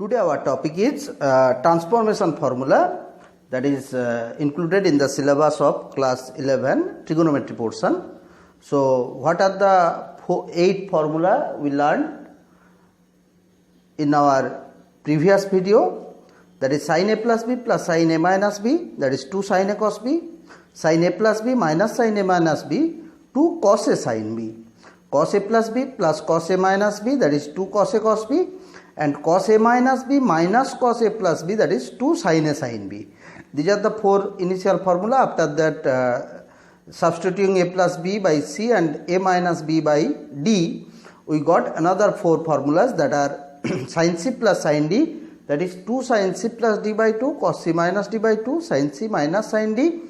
Today our topic is transformation formula, that is included in the syllabus of class 11 trigonometry portion. So what are the 8 formula we learned in our previous video? That is sin a plus b plus sin a minus b, that is 2 sin a cos b, sin a plus b minus sin a minus b, 2 cos a sin b, cos a plus b plus cos a minus b, that is 2 cos a cos b, and cos a minus b minus cos a plus b, that is 2 sin a sin b. These are the 4 initial formula. After that, substituting a plus b by c and a minus b by d, we got another 4 formulas that are sin c plus sin d, that is 2 sin c plus d by 2, cos c minus d by 2, sin c minus sin d,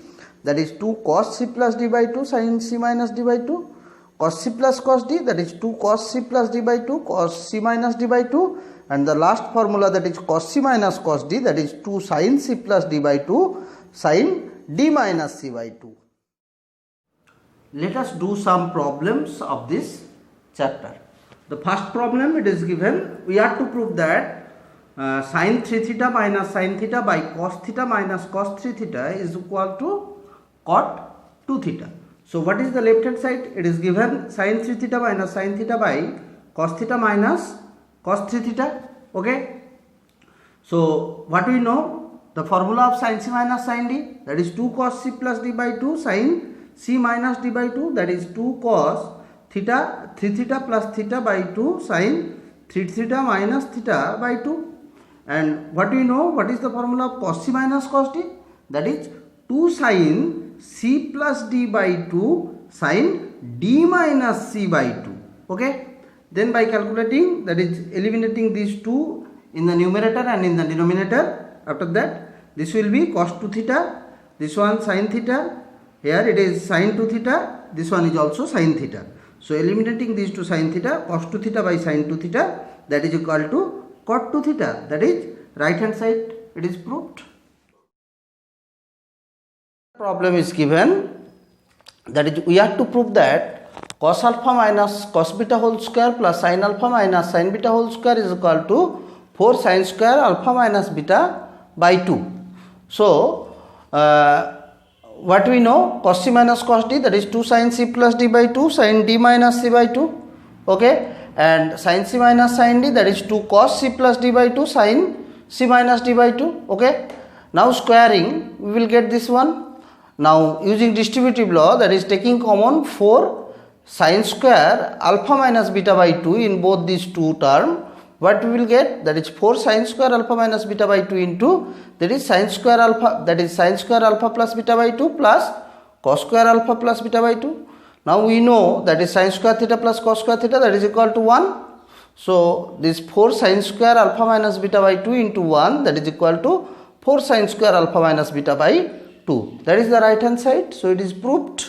that is 2 cos c plus d by 2, sin c minus d by 2, cos c plus cos d, that is 2 cos c plus d by 2, cos c minus d by 2, and the last formula, that is cos c minus cos d, that is 2 sin c plus d by 2, sin d minus c by 2. Let us do some problems of this chapter. The first problem, it is given, we have to prove that sin 3 theta minus sin theta by cos theta minus cos 3 theta is equal to cot 2 theta. So what is the left hand side? It is given sin 3 theta minus sin theta by cos theta minus cos 3 theta. Okay. So what we know? The formula of sin c minus sin d, that is 2 cos c plus d by 2 sin c minus d by 2, that is 2 cos theta 3 theta plus theta by 2 sin 3 theta minus theta by 2. And what do we know? What is the formula of cos c minus cos d? That is 2 sin c plus d by 2 sin d minus c by 2. Okay. Then by calculating, that is eliminating these two in the numerator and in the denominator. After that, this will be cos 2 theta, this one sin theta, here it is sin 2 theta, this one is also sin theta. So eliminating these two sin theta, cos 2 theta by sin 2 theta, that is equal to cot 2 theta, that is right hand side, it is proved. Problem is given, that is we have to prove that cos alpha minus cos beta whole square plus sin alpha minus sin beta whole square is equal to 4 sin square alpha minus beta by 2. So what we know? Cos c minus cos d, that is 2 sin c plus d by 2 sin d minus c by 2. Okay. And sin c minus sin d, that is 2 cos c plus d by 2 sin c minus d by 2. Okay. Now squaring, we will get this one. Now using distributive law, that is taking common 4 sin square alpha minus beta by 2 in both these two terms, what we will get? That is 4 sin square alpha minus beta by 2 into, that is sin square alpha, that is sin square alpha plus beta by 2 plus cos square alpha plus beta by 2. Now we know that is sin square theta plus cos square theta, that is equal to 1. So this 4 sin square alpha minus beta by 2 into 1, that is equal to 4 sin square alpha minus beta by 2. That is the right hand side. So it is proved.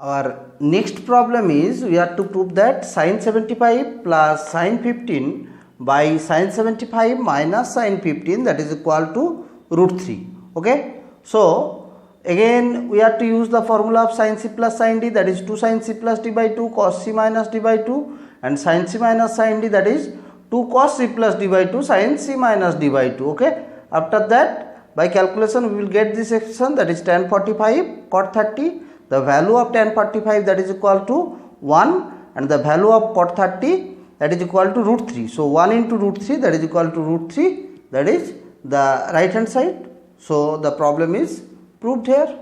Our next problem is, we have to prove that sin 75 plus sin 15 by sin 75 minus sin 15, that is equal to root 3. Okay. So again we have to use the formula of sin c plus sin d, that is 2 sin c plus d by 2 cos c minus d by 2, and sin c minus sin d, that is 2 cos c plus d by 2 sin c minus d by 2. Okay. After that, by calculation we will get this expression, that is tan 45 cot 30. The value of tan 45, that is equal to 1, and the value of cot 30, that is equal to root 3. So 1 into root 3, that is equal to root 3, that is the right hand side. So the problem is proved here.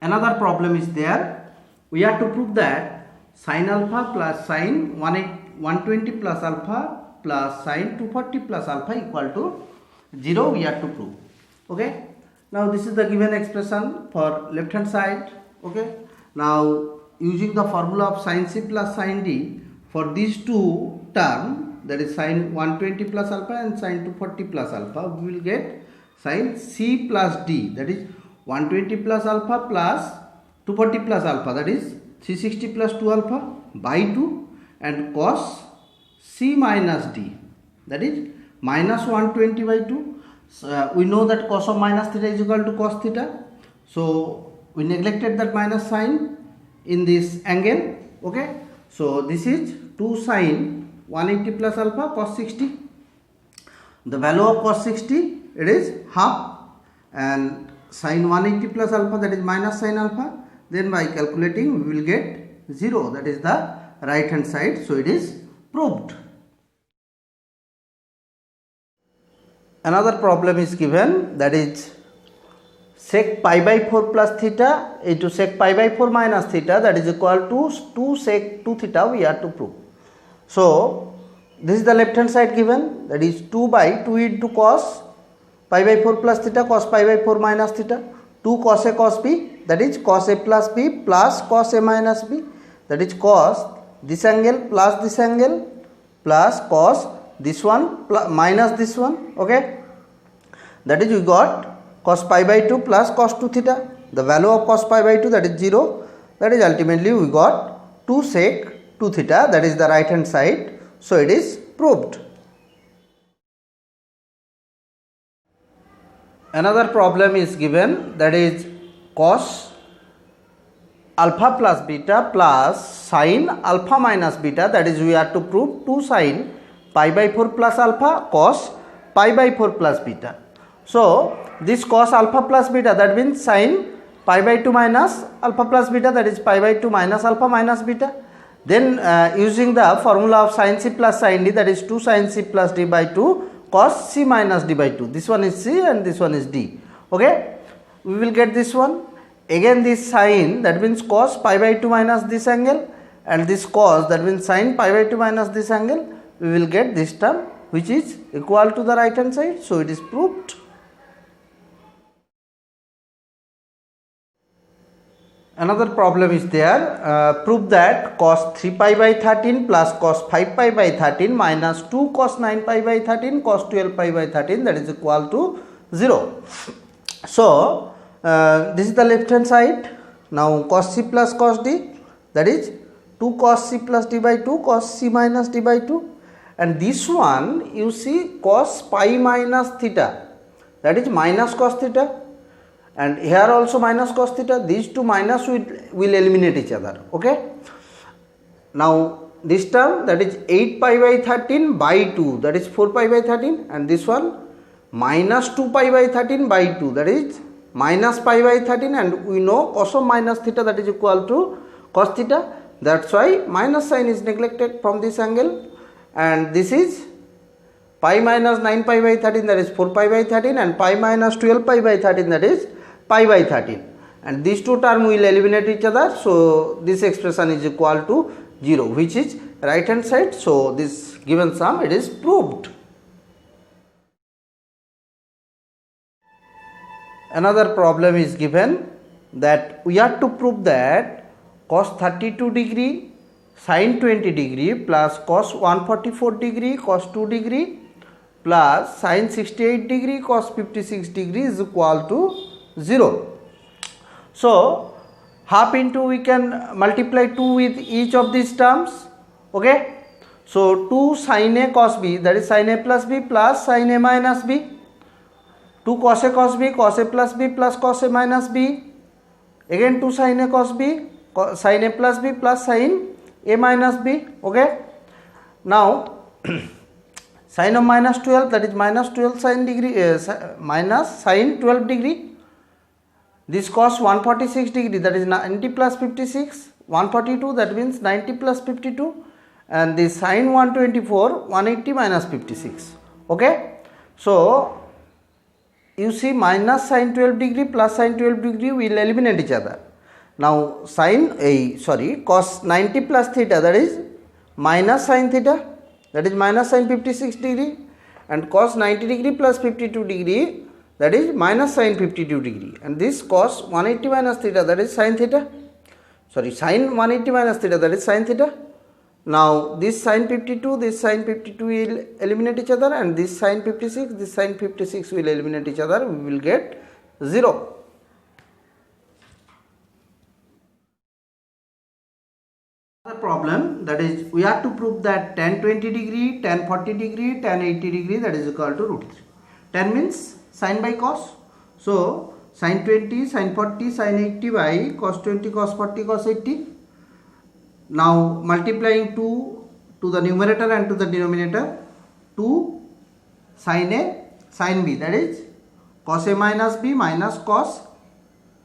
Another problem is there. We have to prove that sin alpha plus sin 120 plus alpha plus sin 240 plus alpha equal to 0, we have to prove. Okay. Now this is the given expression for left hand side. Okay. Now using the formula of sin c plus sin d for these two terms, that is sin 120 plus alpha and sin 240 plus alpha, we will get sin c plus d, that is 120 plus alpha plus 240 plus alpha, that is 360 plus 2 alpha by 2, and cos c minus d, that is minus 120 by 2. We know that cos of minus theta is equal to cos theta. So we neglected that minus sign in this angle. Okay, so this is 2 sin 180 plus alpha cos 60. The value of cos 60, it is half, and sin 180 plus alpha, that is minus sin alpha. Then by calculating we will get 0, that is the right hand side. So it is proved. Another problem is given, that is sec pi by 4 plus theta into sec pi by 4 minus theta, that is equal to 2 sec 2 theta we are to prove. So this is the left hand side given, that is 2 by 2 into cos pi by 4 plus theta cos pi by 4 minus theta, 2 cos a cos b, that is cos a plus b plus cos a minus b, that is cos this angle plus this angle plus cos this one plus minus this one. Okay, that is we got cos pi by 2 plus cos 2 theta. The value of cos pi by 2, that is 0, that is ultimately we got 2 sec 2 theta, that is the right hand side. So it is proved. Another problem is given, that is cos alpha plus beta plus sin alpha minus beta, that is we are to prove 2 sin pi by 4 plus alpha cos pi by 4 plus beta. So this cos alpha plus beta, that means sin pi by 2 minus alpha plus beta, that is pi by 2 minus alpha minus beta. Then using the formula of sin c plus sin d, that is 2 sin c plus d by 2 cos c minus d by 2. This one is c and this one is d. Okay, we will get this one. Again this sin, that means cos pi by 2 minus this angle, and this cos, that means sin pi by 2 minus this angle. We will get this term which is equal to the right hand side. So it is proved. Another problem is there, prove that cos 3 pi by 13 plus cos 5 pi by 13 minus 2 cos 9 pi by 13 cos 12 pi by 13, that is equal to 0. So this is the left hand side. Now cos c plus cos d, that is 2 cos c plus d by 2 cos c minus d by 2, and this one you see cos pi minus theta, that is minus cos theta, and here also minus cos theta. These two minus will eliminate each other. Okay, now this term, that is 8 pi by 13 by 2, that is 4 pi by 13, and this one minus 2 pi by 13 by 2, that is minus pi by 13, and we know cos of minus theta, that is equal to cos theta. That's why minus sign is neglected from this angle, and this is pi minus 9 pi by 13, that is 4 pi by 13, and pi minus 12 pi by 13, that is pi by 13, and these two terms will eliminate each other. So this expression is equal to 0, which is right hand side. So this given sum, it is proved. Another problem is given, that we have to prove that cos 32 degree sin 20 degree plus cos 144 degree cos 2 degree plus sin 68 degree cos 56 degree is equal to 0. So half into we can multiply 2 with each of these terms. Okay, so 2 sin a cos b, that is sin a plus b plus sin a minus b, 2 cos a cos b, cos a plus b plus cos a minus b, again 2 sin a cos b, sin a plus b plus sin a minus b. Okay, now sin of minus 12, that is minus 12 sin degree minus sin 12 degree. This cos 146 degree, that is 90 plus 56, 142, that means 90 plus 52, and this sin 124, 180 minus 56. Okay, so you see minus sin 12 degree plus sin 12 degree will eliminate each other. Now cos 90 plus theta, that is minus sin theta, that is minus sin 56 degree, and cos 90 degree plus 52 degree, that is minus sin 52 degree, and this cos 180 minus theta, that is sin theta, sin 180 minus theta, that is sin theta. Now this sin 52, this sin 52 will eliminate each other, and this sin 56, this sin 56 will eliminate each other. We will get 0. Another problem, that is we have to prove that tan 20 degree, tan 40 degree, tan 80 degree, that is equal to root 3. Tan means sin by cos. So sin 20, sin 40, sin 80 by cos 20, cos 40, cos 80. Now multiplying 2 to the numerator and to the denominator, 2 sin A sin B, that is cos A minus B minus cos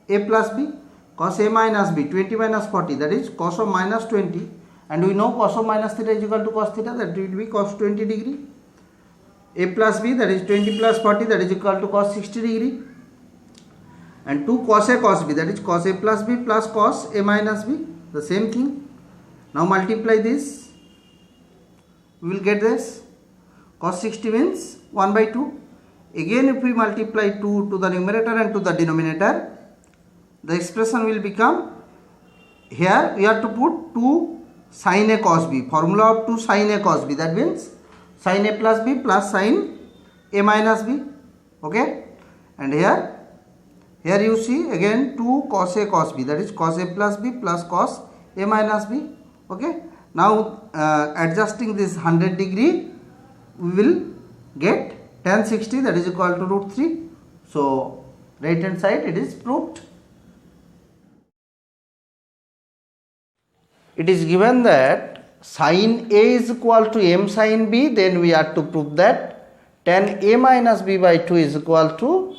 A plus B. Cos A minus B, 20 minus 40, that is cos of minus 20, and we know cos of minus theta is equal to cos theta, that will be cos 20 degree. A plus B, that is 20 plus 40, that is equal to cos 60 degree. And 2 cos A cos B, that is cos A plus B plus cos A minus B, the same thing. Now multiply this, we will get this. Cos 60 means 1 by 2. Again if we multiply 2 to the numerator and to the denominator, the expression will become, here we have to put 2 sin A cos B, formula of 2 sin A cos B, that means sin A plus B plus sin A minus B, okay. And here you see again 2 cos A cos B, that is cos A plus B plus cos A minus B, okay. Now adjusting this 100 degree, we will get tan 60, that is equal to root 3. So right hand side it is proved. It is given that sin A is equal to m sin B, then we have to prove that tan A minus B by 2 is equal to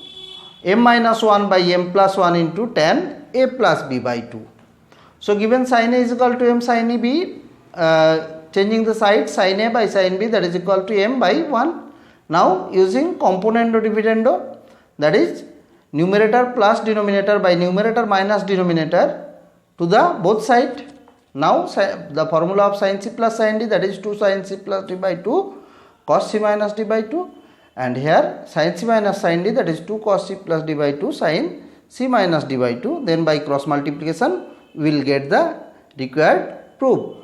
m minus 1 by m plus 1 into tan A plus B by 2. So given sin A is equal to m sin B, changing the side, sin A by sin B, that is equal to m by 1. Now using componendo dividendo, that is numerator plus denominator by numerator minus denominator to the both side. Now the formula of sin C plus sin D, that is 2 sin C plus D by 2 cos C minus D by 2, and here sin C minus sin D, that is 2 cos C plus D by 2 sin C minus D by 2. Then by cross multiplication we will get the required proof.